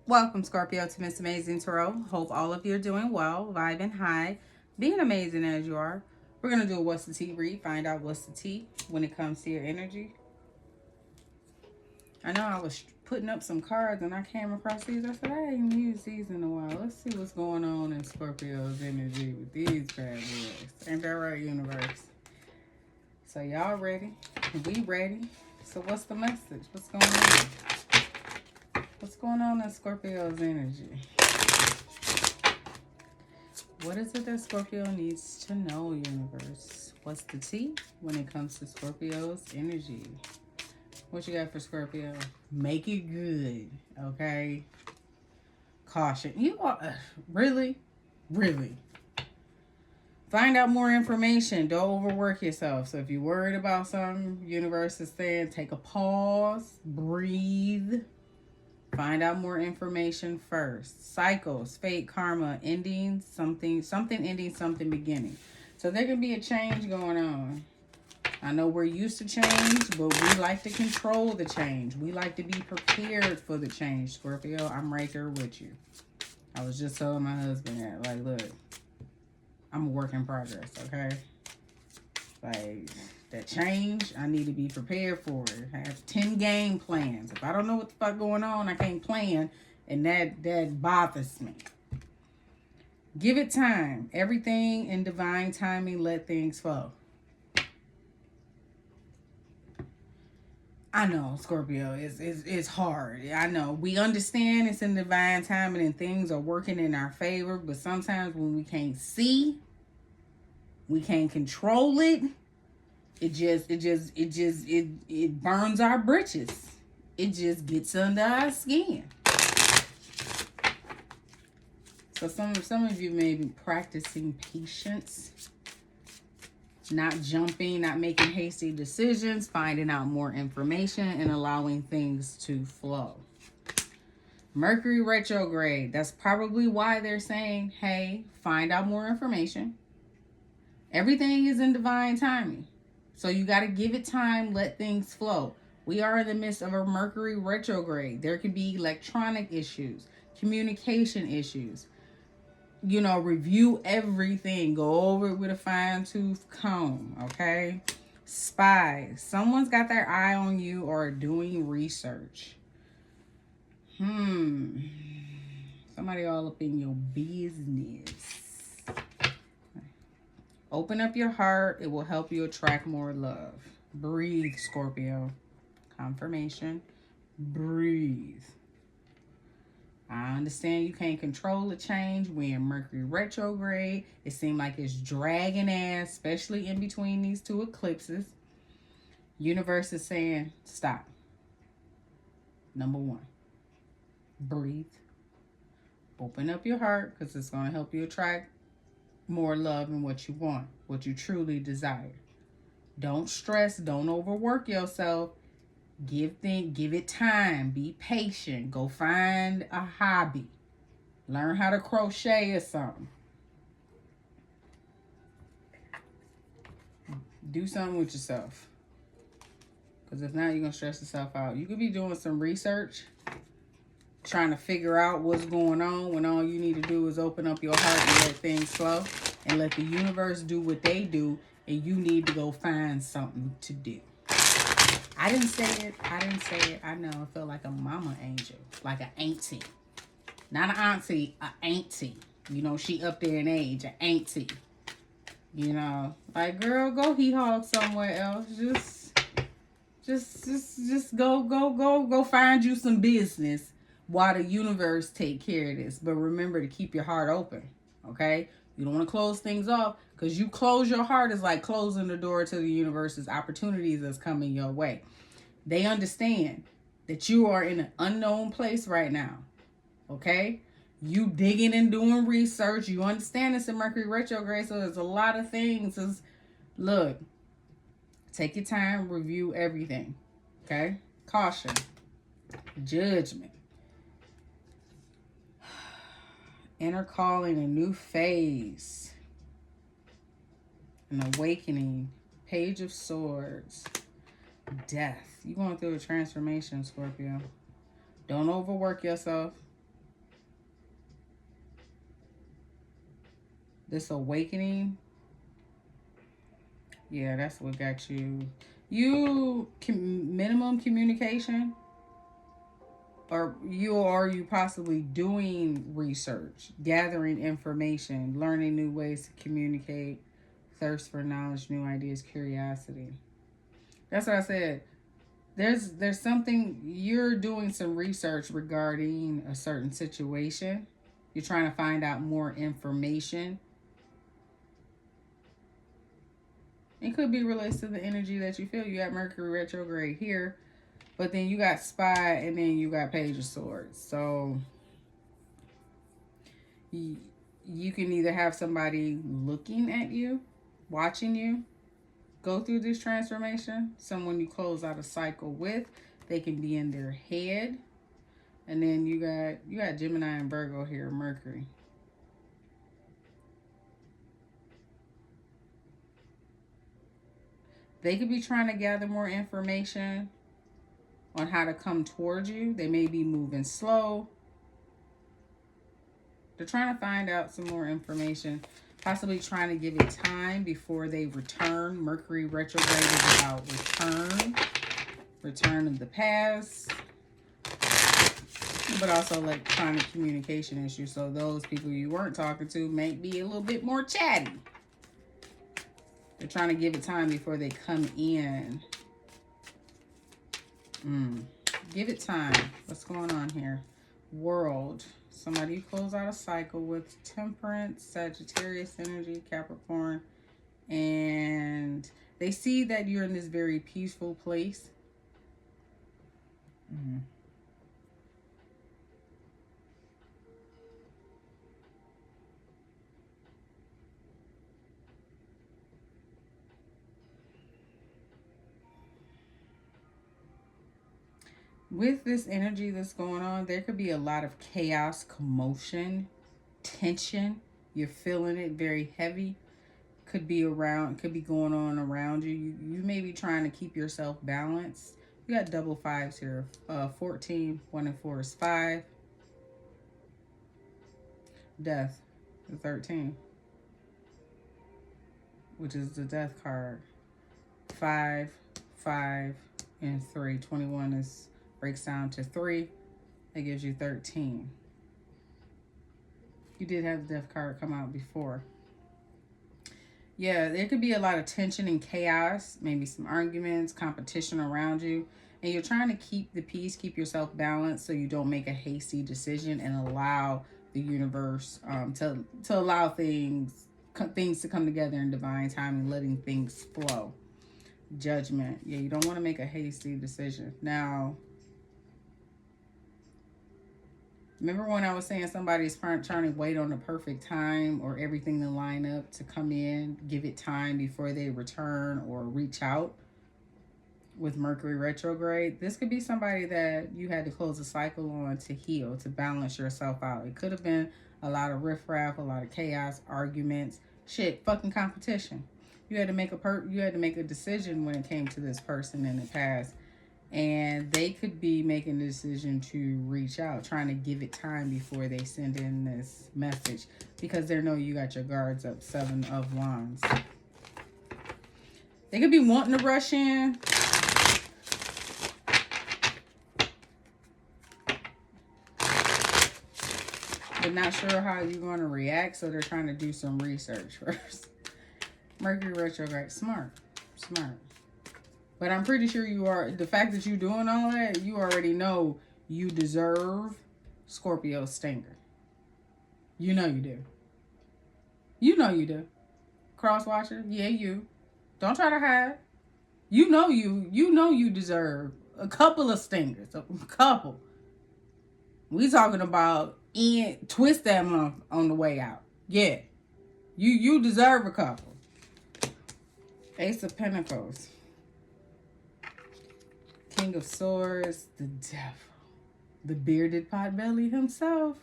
Welcome, Scorpio, to Miss Amazing Tarot. Hope all of you are doing well, vibing high, being amazing as you are. We're going to do a What's the Tea read, find out what's the tea when it comes to your energy. I know I was putting up some cards and I came across these. I said, I ain't used these in a while. Let's see what's going on in Scorpio's energy with these bad boys. Ain't that right, universe? So y'all ready? We ready? So what's the message? What's going on? What's going on in Scorpio's energy? What is it that Scorpio needs to know, universe? What's the tea when it comes to Scorpio's energy? What you got for Scorpio? Make it good, okay? Caution. You are really. Find out more information. Don't overwork yourself. So if you're worried about something, universe is saying take a pause, breathe. Find out more information first. Cycles, fate, karma, ending, something ending, something beginning. So there can be a change going on. I know we're used to change, but we like to control the change. We like to be prepared for the change. Scorpio, I'm right there with you. I was just telling my husband that, like, look, I'm a work in progress, okay? Like, that change, I need to be prepared for it. I have 10 game plans. If I don't know what the fuck going on, I can't plan, and that bothers me. Give it time. Everything in divine timing, let things flow. I know, Scorpio, it's hard. I know. We understand it's in divine timing and things are working in our favor, but sometimes when we can't see, we can't control it, it burns our britches. It just gets under our skin. So some of you may be practicing patience, not jumping, not making hasty decisions, finding out more information and allowing things to flow. Mercury retrograde. That's probably why they're saying, hey, find out more information. Everything is in divine timing. So you got to give it time, let things flow. We are in the midst of a Mercury retrograde. There could be electronic issues, communication issues. You know, review everything. Go over it with a fine-tooth comb, okay? Spies. Someone's got their eye on you or doing research. Somebody all up in your business. Open up your heart. It will help you attract more love. Breathe, Scorpio. Confirmation. Breathe. I understand you can't control the change. We're in Mercury retrograde. It seems like it's dragging ass, especially in between these two eclipses. Universe is saying, stop. Number one, breathe. Open up your heart because it's going to help you attract more love and what you want, what you truly desire. Don't stress. Don't overwork yourself. Give it time. Be patient. Go find a hobby. Learn how to crochet or something. Do something with yourself. Because if not, you're going to stress yourself out. You could be doing some research, trying to figure out what's going on when all you need to do is open up your heart and let things flow and let the universe do what they do, and you need to go find something to do. I didn't say it. I know. I feel like a mama angel. Like an auntie. Not an auntie, an auntie. You know, she up there in age, an auntie. You know, like, girl, go hee-haw somewhere else. Just go find you some business while the universe take care of this. But remember to keep your heart open, okay? You don't want to close things off, because you close your heart is like closing the door to the universe's opportunities that's coming your way. They understand that you are in an unknown place right now, okay? You digging and doing research. You understand it's a Mercury retrograde, so there's a lot of things. Look, take your time, review everything, okay? Caution, judgment. Inner calling, a new phase, an awakening, Page of Swords, death. You're going through a transformation, Scorpio. Don't overwork yourself. This awakening. Yeah, that's what got you. Minimum communication, or are you possibly doing research, gathering information, learning new ways to communicate, thirst for knowledge, new ideas, curiosity. That's what I said. There's something, you're doing some research regarding a certain situation. You're trying to find out more information. It could be related to the energy that you feel. You got Mercury retrograde here, but then you got Spy, and then you got Page of Swords. So you can either have somebody looking at you, watching you go through this transformation, someone you close out a cycle with. They can be in their head. And then you got Gemini and Virgo here, Mercury. They could be trying to gather more information on how to come towards you. They may be moving slow. They're trying to find out some more information, possibly trying to give it time before they return. Mercury retrograde is about return of the past, but also electronic communication issues. So those people you weren't talking to may be a little bit more chatty. They're trying to give it time before they come in. Give it time. What's going on here? World. Somebody you close out a cycle with. Temperance, Sagittarius energy, Capricorn. And they see that you're in this very peaceful place. With this energy that's going on, there could be a lot of chaos, commotion, tension. You're feeling it very heavy. Could be going on around you. You may be trying to keep yourself balanced. You got double fives here. 14, 1 and 4 is 5. Death, the 13, which is the death card. 5, 5, and 3. 21 breaks down to 3. That gives you 13. You did have the death card come out before. Yeah, there could be a lot of tension and chaos, maybe some arguments, competition around you. And you're trying to keep the peace, keep yourself balanced so you don't make a hasty decision and allow the universe to allow things to come together in divine timing, letting things flow. Judgment. Yeah, you don't want to make a hasty decision. Now, remember when I was saying somebody's trying to wait on the perfect time or everything to line up to come in, give it time before they return or reach out with Mercury retrograde? This could be somebody that you had to close a cycle on to heal, to balance yourself out. It could have been a lot of riffraff, a lot of chaos, arguments, fucking competition. You had to make a decision when it came to this person in the past. And they could be making a decision to reach out, trying to give it time before they send in this message, because they know you got your guards up. 7 of Wands. They could be wanting to rush in. But not sure how you're going to react, so they're trying to do some research first. Mercury retrograde. Smart. But I'm pretty sure the fact that you're doing all that, you already know you deserve Scorpio stinger. You know you do. You know you do. Cross watcher, yeah, you. Don't try to hide. You know you deserve a couple of stingers. A couple. We talking about twist that month on the way out. Yeah. You deserve a couple. Ace of Pentacles. King of Swords, the devil, the bearded potbelly himself.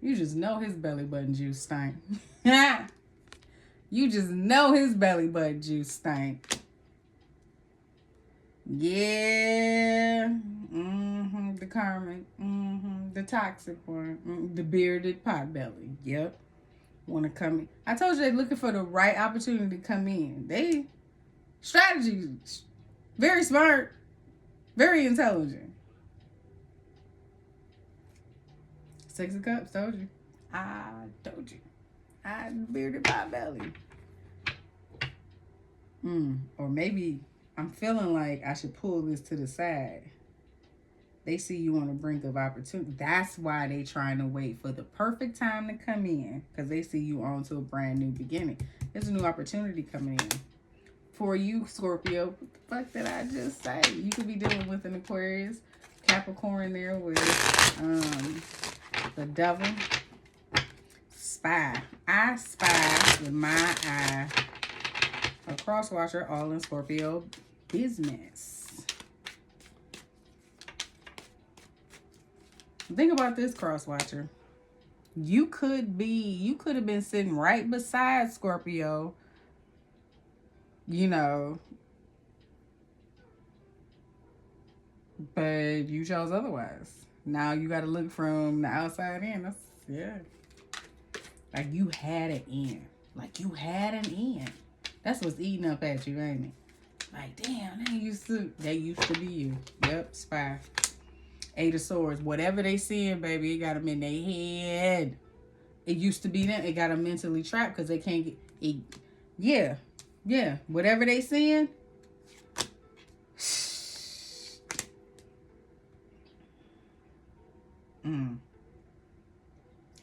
You just know his belly button juice stank. You just know his belly button juice stank. Yeah. The karmic. The toxic one. The bearded potbelly. Yep. Want to come in. I told you they're looking for the right opportunity to come in. They strategy, very smart, very intelligent. Six of Cups, told you. I told you. I bearded my belly. Or maybe I'm feeling like I should pull this to the side. They see you on the brink of opportunity. That's why they trying to wait for the perfect time to come in. Because they see you on to a brand new beginning. There's a new opportunity coming in. For you, Scorpio, what the fuck did I just say? You could be dealing with an Aquarius, Capricorn there with the devil. Spy. I spy with my eye. A cross watcher all in Scorpio business. Think about this, cross watcher. You could have been sitting right beside Scorpio, you know, but you chose otherwise. Now you got to look from the outside in. That's, yeah. Like you had it in. Like you had an in. That's what's eating up at you, ain't it? Like, damn, they used to be you. Yep, spy. Eight of Swords. Whatever they seeing, baby, it got them in their head. It used to be them. It got them mentally trapped because they can't get it. Yeah. Yeah. Whatever they seeing.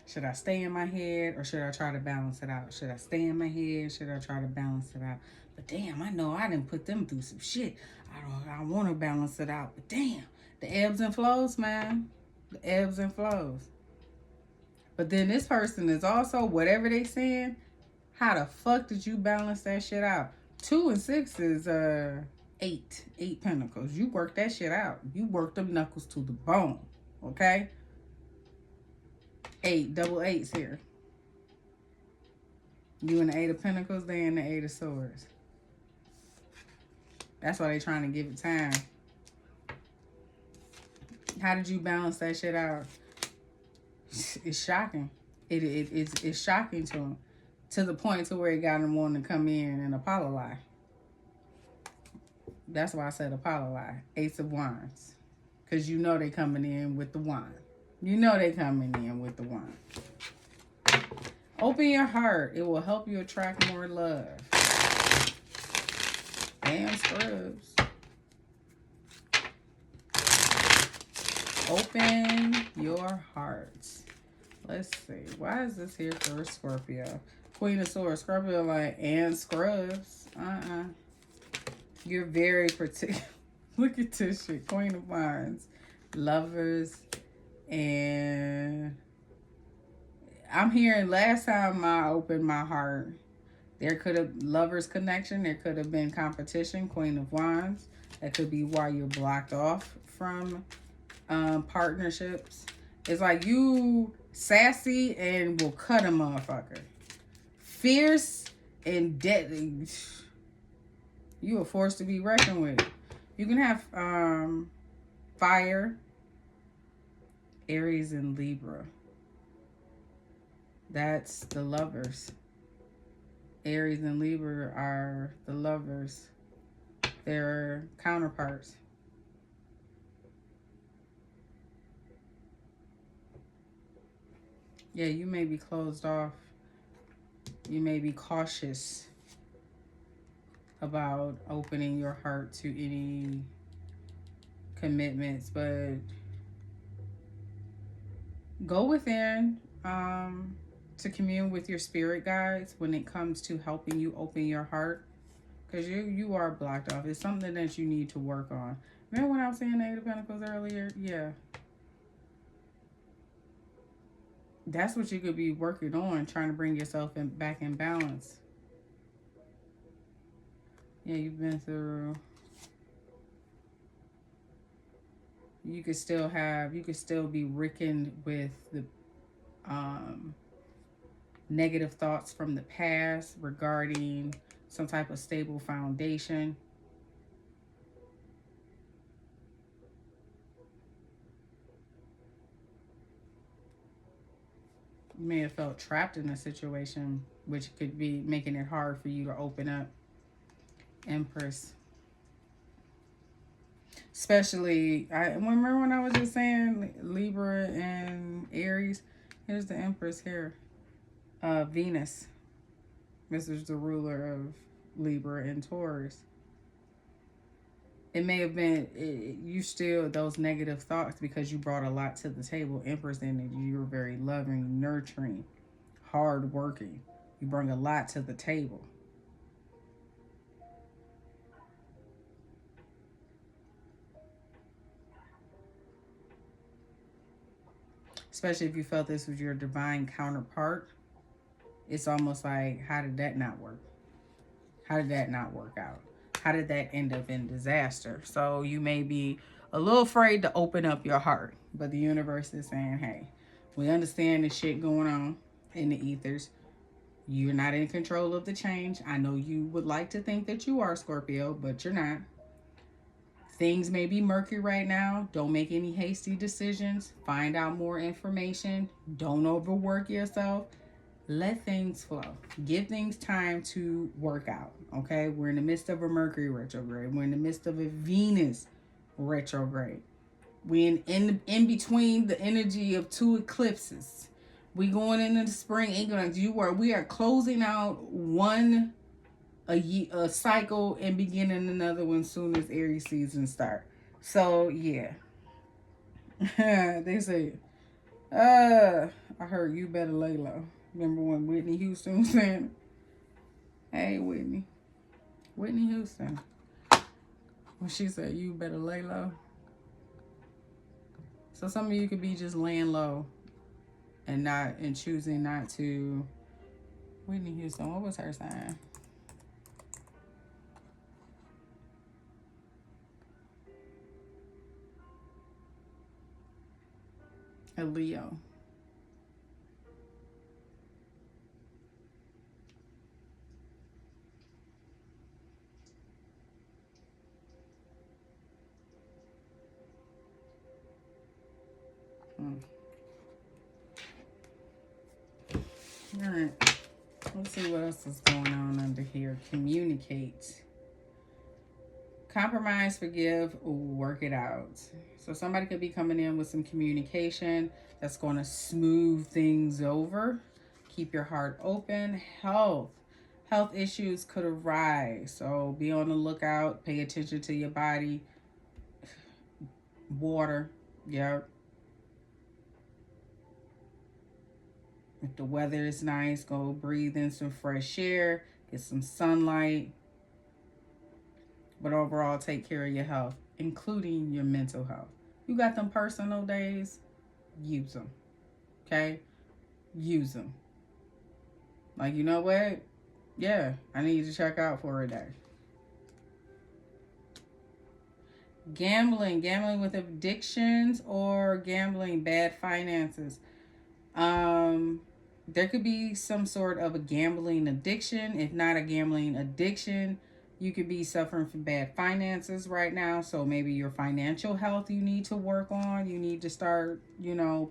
Should I stay in my head or should I try to balance it out? Should I stay in my head? Should I try to balance it out? But damn, I know I didn't put them through some shit. I want to balance it out. But damn, the ebbs and flows, man. The ebbs and flows. But then this person is also, whatever they saying, how the fuck did you balance that shit out? 2 and 6 is 8 pentacles. You worked that shit out. You worked them knuckles to the bone. Okay? 8, double 8s here. You in the 8 of Pentacles, they in the 8 of Swords. That's why they trying to give it time. How did you balance that shit out? It's shocking. It's shocking to them. To the point to where it got them wanting to come in and apologize. That's why I said apologize. Ace of Wands. Because you know they coming in with the wand. You know they coming in with the wand. Open your heart. It will help you attract more love. Damn scrubs. Open your hearts. Let's see. Why is this here for Scorpio? Queen of Swords. Scorpio like, and scrubs. You're very particular. Look at this shit. Queen of Wands. Lovers. And I'm hearing last time I opened my heart, there could have lovers connection. There could have been competition. Queen of Wands. That could be why you're blocked off from partnerships. It's like you sassy and will cut a motherfucker. Fierce and deadly. You are forced to be reckoned with. You can have fire, Aries and Libra. That's the lovers. Aries and Libra are the lovers. They're counterparts. Yeah, you may be closed off. You may be cautious about opening your heart to any commitments, but go within to commune with your spirit guides when it comes to helping you open your heart, because you are blocked off. It's something that you need to work on. Remember when I was saying the 8 of Pentacles earlier? Yeah. That's what you could be working on, trying to bring yourself back in balance. Yeah, you've been through. You could still be reckoned with the negative thoughts from the past regarding some type of stable foundation. You may have felt trapped in a situation, which could be making it hard for you to open up. Empress. Especially, I remember when I was just saying Libra and Aries. Here's the Empress here. Venus. This is the ruler of Libra and Taurus. It may have been you still those negative thoughts because you brought a lot to the table. Empress energy. You were very loving, nurturing, hardworking. You bring a lot to the table. Especially if you felt this was your divine counterpart. It's almost like, how did that not work? How did that not work out? How did that end up in disaster? So you may be a little afraid to open up your heart. But the universe is saying, hey, we understand the shit going on in the ethers. You're not in control of the change. I know you would like to think that you are, Scorpio, but you're not. Things may be murky right now. Don't make any hasty decisions. Find out more information. Don't overwork yourself. Let things flow. Give things time to work out. Okay? We're in the midst of a Mercury retrograde. We're in the midst of a Venus retrograde. We're in between the energy of two eclipses. We going into the spring equinox. We are closing out a cycle and beginning another one soon as Aries season start. So yeah. They say, I heard you better lay low. Remember when Whitney Houston was saying, hey Whitney Houston, when she said you better lay low. So some of you could be just laying low and choosing not to. Whitney Houston, what was her sign? A Leo. All right. Let's see what else is going on under here. Communicate. Compromise, forgive, work it out. So somebody could be coming in with some communication that's going to smooth things over. Keep your heart open. Health issues could arise. So be on the lookout. Pay attention to your body. Water. Yep. If the weather is nice, go breathe in some fresh air. Get some sunlight. But overall, take care of your health, including your mental health. You got them personal days, use them. Okay? Use them. Like, you know what? Yeah, I need to check out for a day. Gambling with addictions or gambling, bad finances. There could be some sort of a gambling addiction. If not a gambling addiction, you could be suffering from bad finances right now. So maybe your financial health you need to work on. You need to start,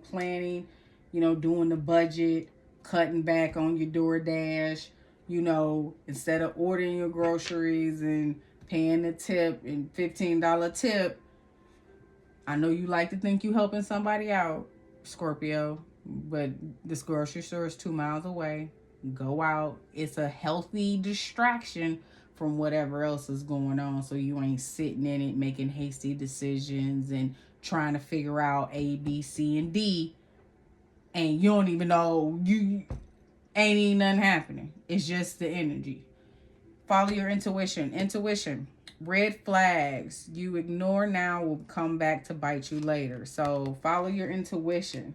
planning, doing the budget, cutting back on your DoorDash, instead of ordering your groceries and paying the tip and $15 tip. I know you like to think you helping somebody out, Scorpio, but this grocery store is 2 miles away. Go out. It's a healthy distraction from whatever else is going on, so you ain't sitting in it making hasty decisions and trying to figure out A, B, C, and D, and you don't even know, you ain't even nothing happening. It's just the energy. Follow your intuition. Red flags you ignore now will come back to bite you later. So follow your intuition.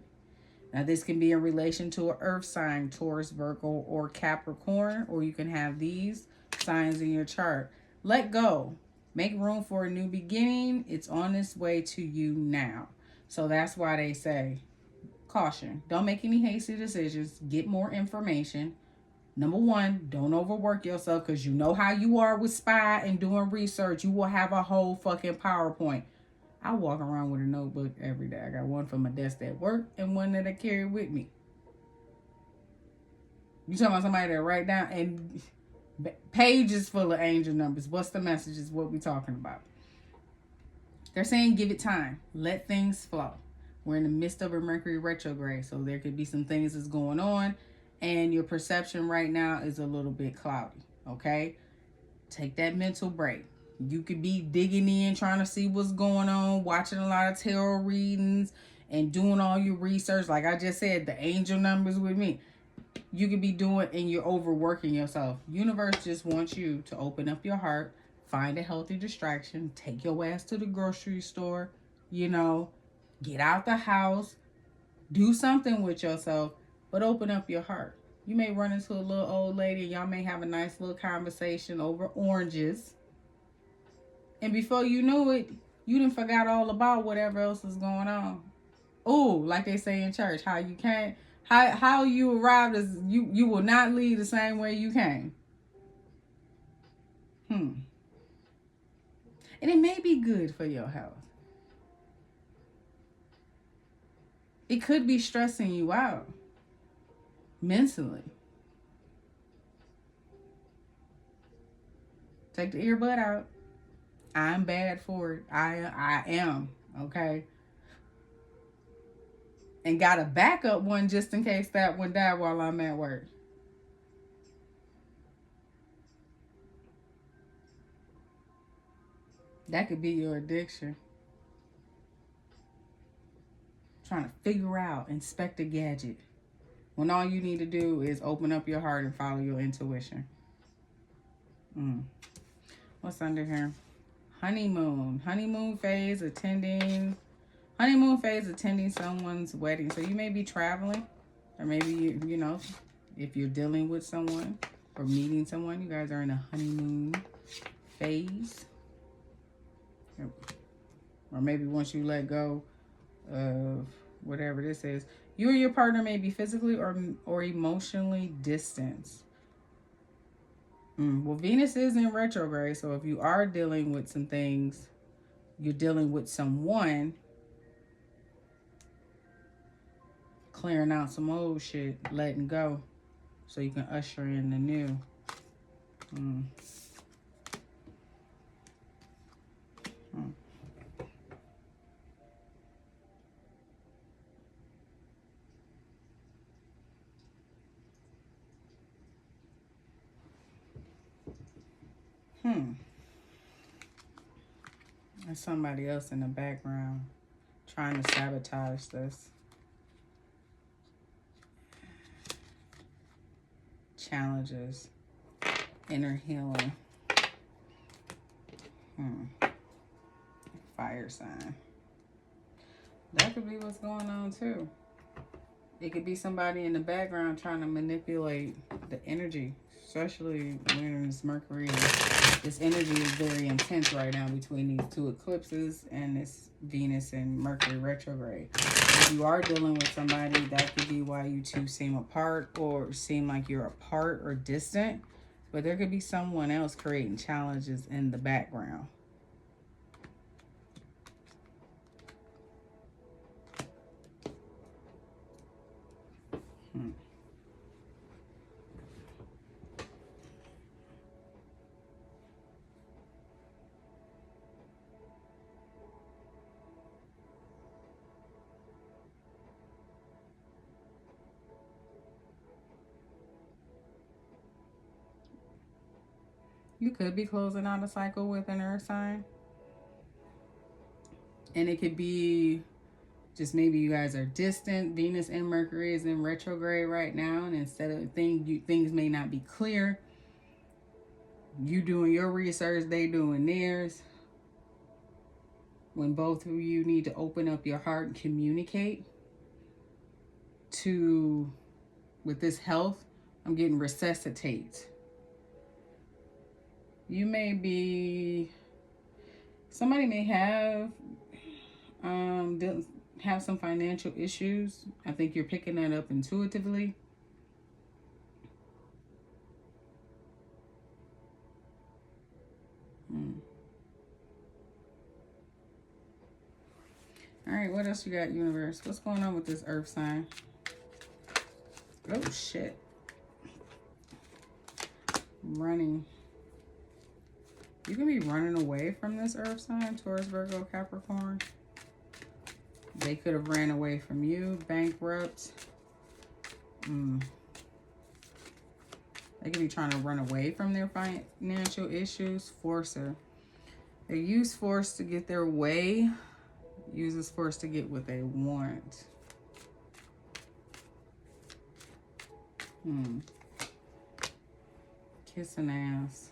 Now, this can be in relation to an earth sign, Taurus, Virgo, or Capricorn, or you can have these signs in your chart. Let go. Make room for a new beginning. It's on its way to you now. So that's why they say, caution. Don't make any hasty decisions. Get more information. Number one, don't overwork yourself, because you know how you are with spy and doing research. You will have a whole fucking PowerPoint. I walk around with a notebook every day. I got one for my desk at work and one that I carry with me. You talking about somebody that write down and pages full of angel numbers. What's the message is what we talking about. They're saying give it time. Let things flow. We're in the midst of a Mercury retrograde, so there could be some things that's going on, and your perception right now is a little bit cloudy, okay? Take that mental break. You could be digging in, trying to see what's going on, watching a lot of tarot readings, and doing all your research. Like I just said, the angel numbers with me. You could be doing, and you're overworking yourself. Universe just wants you to open up your heart, find a healthy distraction, take your ass to the grocery store, you know, get out the house, do something with yourself, but open up your heart. You may run into a little old lady, and y'all may have a nice little conversation over oranges. And before you knew it, you done forgot all about whatever else is going on. Oh, like they say in church, how you can't, how you arrived is you will not leave the same way you came. And it may be good for your health. It could be stressing you out mentally. Take the earbud out. I'm bad for it. I am, okay? And got a backup one just in case that one died while I'm at work. That could be your addiction. Trying to figure out, inspect a gadget, when all you need to do is open up your heart and follow your intuition. What's under here? Honeymoon. Honeymoon phase, attending someone's wedding. So you may be traveling, or maybe you know, if you're dealing with someone or meeting someone, you guys are in a honeymoon phase. Or maybe once you let go of whatever this is, you and your partner may be physically or emotionally distanced. Well, Venus is in retrograde, so if you are dealing with some things, you're dealing with someone, clearing out some old shit, letting go, so you can usher in the new. There's somebody else in the background trying to sabotage this. Challenges. Inner healing. Fire sign. That could be what's going on too. It could be somebody in the background trying to manipulate the energy, especially when it's Mercury. This energy is very intense right now between these two eclipses and this Venus and Mercury retrograde. If you are dealing with somebody, that could be why you two seem apart or seem like you're apart or distant. But there could be someone else creating challenges in the background. You could be closing out a cycle with an earth sign. And it could be just maybe you guys are distant. Venus and Mercury is in retrograde right now. And instead of things may not be clear. You doing your research, they doing theirs. When both of you need to open up your heart and communicate with this health, I'm getting resuscitate. You may be, somebody may have some financial issues. I think you're picking that up intuitively. All right, what else you got, universe? What's going on with this earth sign? Oh, shit. running. You can be running away from this earth sign, Taurus, Virgo, Capricorn. They could have ran away from you, bankrupt. They could be trying to run away from their financial issues. Forcer. They use force to get their way. Uses force to get what they want. Kissing ass.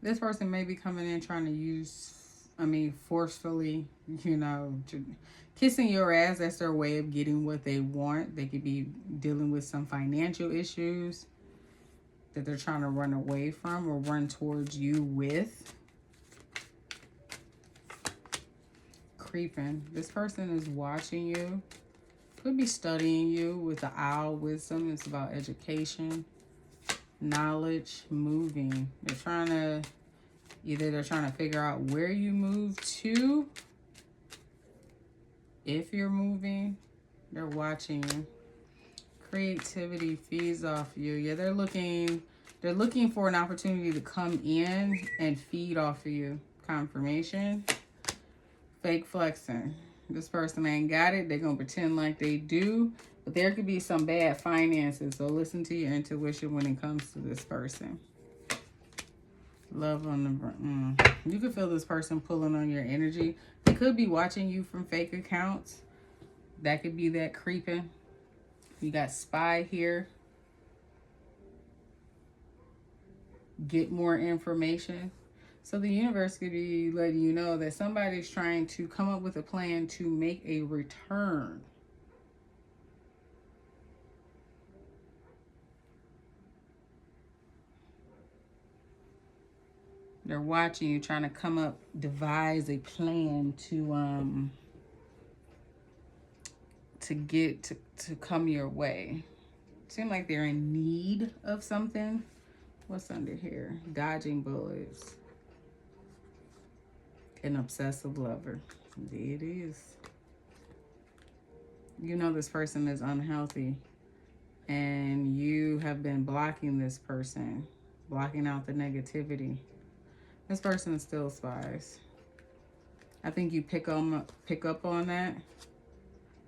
This person may be coming in trying to use, forcefully, kissing your ass. That's their way of getting what they want. They could be dealing with some financial issues that they're trying to run away from or run towards you with. Creeping. This person is watching you. Could be studying you with the owl wisdom. It's about education, knowledge, moving. They're trying to figure out where you move to. If you're moving, they're watching you. Creativity feeds off you. Yeah, they're looking for an opportunity to come in and feed off of you. Confirmation. Fake flexing. This person ain't got it. They're going to pretend like they do. But there could be some bad finances. So listen to your intuition when it comes to this person. Love on the... You can feel this person pulling on your energy. They could be watching you from fake accounts. That could be that creeping. You got spy here. Get more information. So the universe could be letting you know that somebody's trying to come up with a plan to make a return. They're watching you, trying to devise a plan to come your way. Seem like they're in need of something. What's under here? Dodging bullets. An obsessive lover. There it is. You know this person is unhealthy. And you have been blocking this person. Blocking out the negativity. This person still spies. I think you pick up on that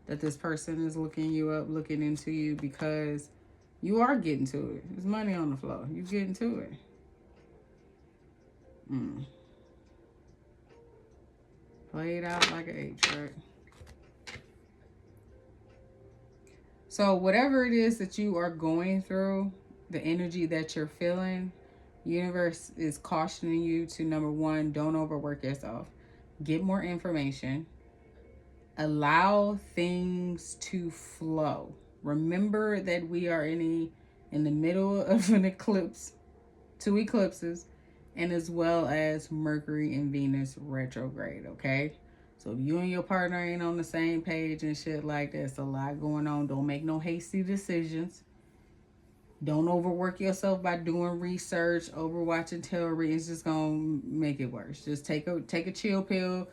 this person is looking you up, looking into you, because you are getting to it. There's money on the floor. You getting to it. Played out like an 8-track. So whatever it is that you are going through, the energy that you're feeling, universe is cautioning you to, number one, don't overwork yourself. Get more information. Allow things to flow. Remember that we are in the middle of an eclipse, 2 eclipses, and as well as Mercury and Venus retrograde, okay? So if you and your partner ain't on the same page and shit like that, there's a lot going on. Don't make no hasty decisions. Don't overwork yourself by doing research, overwatching tarot readings. It's just gonna make it worse. Just take a chill pill.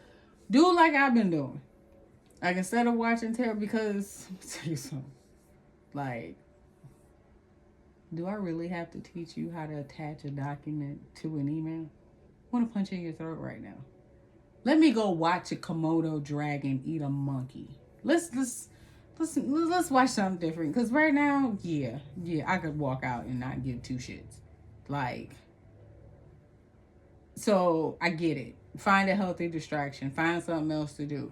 Do like I've been doing. Like, instead of watching tarot, because let me tell you something. Like, do I really have to teach you how to attach a document to an email? I want to punch in your throat right now. Let me go watch a Komodo dragon eat a monkey. Let's watch something different. Because right now, yeah, I could walk out and not give 2 shits. Like, so I get it. Find a healthy distraction. Find something else to do.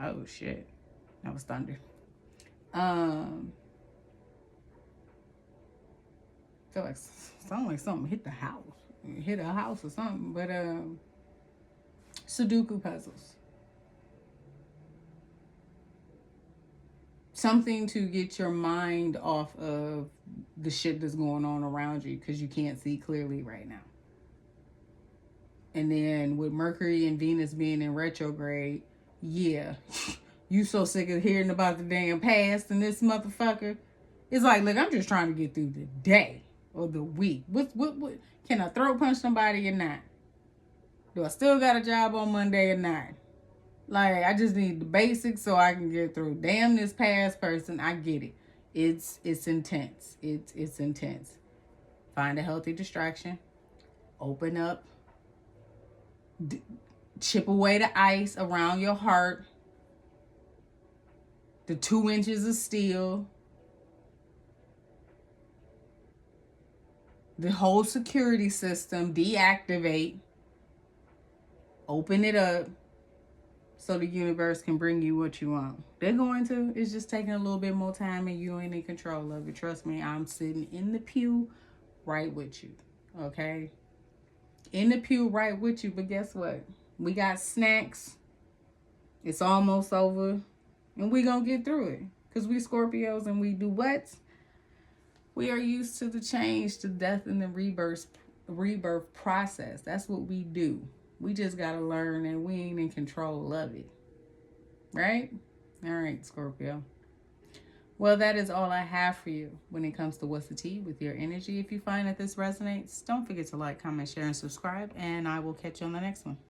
Oh shit, that was thunder. Feel like sound like something hit the house, hit a house or something. But Sudoku puzzles, something to get your mind off of the shit that's going on around you, because you can't see clearly right now. And then with Mercury and Venus being in retrograde, yeah, You so sick of hearing about the damn past and this motherfucker. It's like, look, I'm just trying to get through the day or the week. What? Can I throat punch somebody or not? Do I still got a job on Monday or not? Like, I just need the basics so I can get through. Damn this past person, I get it. It's intense. It's intense. Find a healthy distraction. Open up. Chip away the ice around your heart. The 2 inches of steel. The whole security system, deactivate. Open it up so the universe can bring you what you want. They're going to. It's just taking a little bit more time and you ain't in control of it. Trust me, I'm sitting in the pew right with you. Okay? In the pew right with you. But guess what? We got snacks. It's almost over. And we gonna get through it. Because we Scorpios and we do what? We are used to the change, to death and the rebirth process. That's what we do. We just got to learn and we ain't in control of it. Right? All right, Scorpio. Well, that is all I have for you when it comes to What's the Tea with your energy. If you find that this resonates, don't forget to like, comment, share, and subscribe. And I will catch you on the next one.